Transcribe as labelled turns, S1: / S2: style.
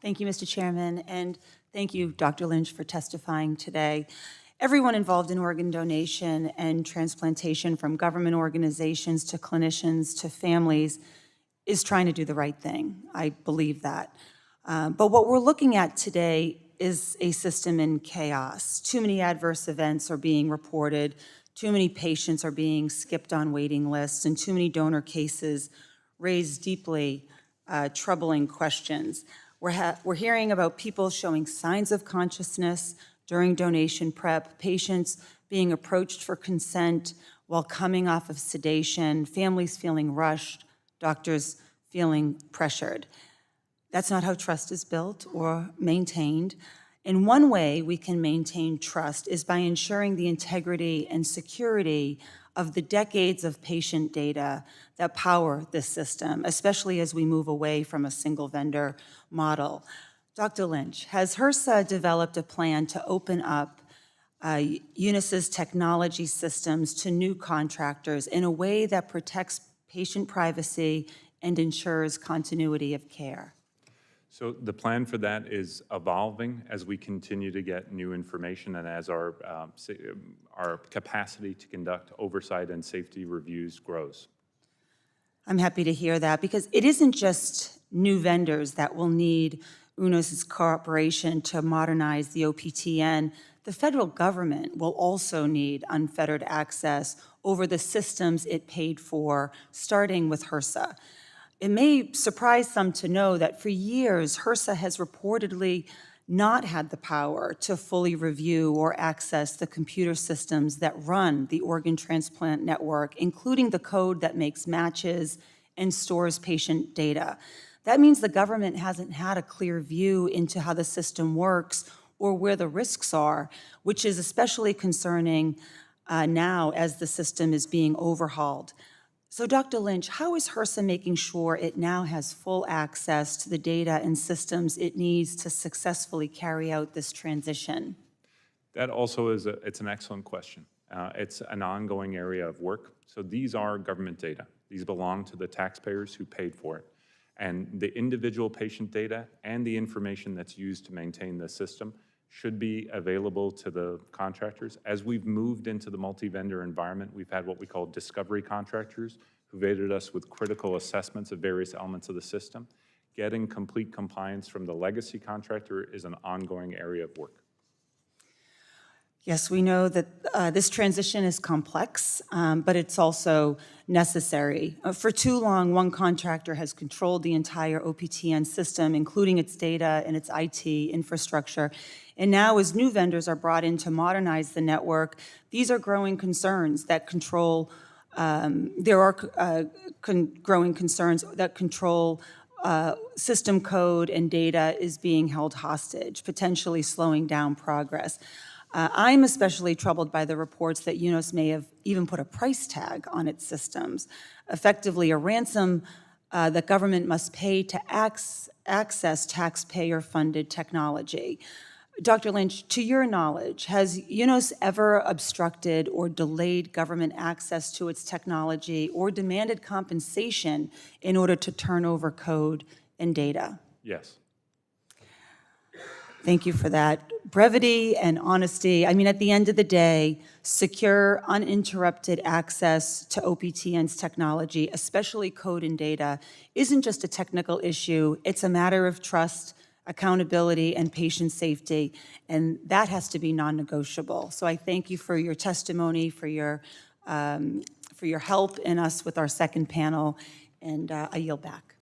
S1: Thank you, Mr. Chairman, and thank you, Dr. Lynch, for testifying today. Everyone involved in organ donation and transplantation, from government organizations to clinicians to families, is trying to do the right thing. I believe that. But what we're looking at today is a system in chaos. Too many adverse events are being reported, too many patients are being skipped on waiting lists, and too many donor cases raise deeply troubling questions. We're hearing about people showing signs of consciousness during donation prep, patients being approached for consent while coming off of sedation, families feeling rushed, doctors feeling pressured. That's not how trust is built or maintained. And one way we can maintain trust is by ensuring the integrity and security of the decades of patient data that power this system, especially as we move away from a single vendor model. Dr. Lynch, has HRSA developed a plan to open up UNOS's technology systems to new contractors in a way that protects patient privacy and ensures continuity of care?
S2: So the plan for that is evolving as we continue to get new information and as our capacity to conduct oversight and safety reviews grows.
S1: I'm happy to hear that, because it isn't just new vendors that will need UNOS's cooperation to modernize the OPTN. The federal government will also need unfettered access over the systems it paid for, starting with HRSA. It may surprise some to know that for years, HRSA has reportedly not had the power to fully review or access the computer systems that run the organ transplant network, including the code that makes matches and stores patient data. That means the government hasn't had a clear view into how the system works or where the risks are, which is especially concerning now as the system is being overhauled. So, Dr. Lynch, how is HRSA making sure it now has full access to the data and systems it needs to successfully carry out this transition?
S2: That also is it's an excellent question. It's an ongoing area of work. So these are government data. These belong to the taxpayers who paid for it. And the individual patient data and the information that's used to maintain the system should be available to the contractors. As we've moved into the multi-vendor environment, we've had what we call discovery contractors who've aided us with critical assessments of various elements of the system. Getting complete compliance from the legacy contractor is an ongoing area of work.
S1: Yes, we know that this transition is complex, but it's also necessary. For too long, one contractor has controlled the entire OPTN system, including its data and its IT infrastructure. And now, as new vendors are brought in to modernize the network, these are growing concerns that control, growing concerns that control system code and data is being held hostage, potentially slowing down progress. I'm especially troubled by the reports that UNOS may have even put a price tag on its systems, effectively a ransom that government must pay to access taxpayer-funded technology. Dr. Lynch, to your knowledge, has UNOS ever obstructed or delayed government access to its technology or demanded compensation in order to turn over code and data?
S2: Yes.
S1: Thank you for that. Brevity and honesty. I mean, at the end of the day, secure, uninterrupted access to OPTN's technology, especially code and data, isn't just a technical issue. It's a matter of trust, accountability, and patient safety, and that has to be non-negotiable. So I thank you for your testimony, for your help in us with our second panel, and I yield back.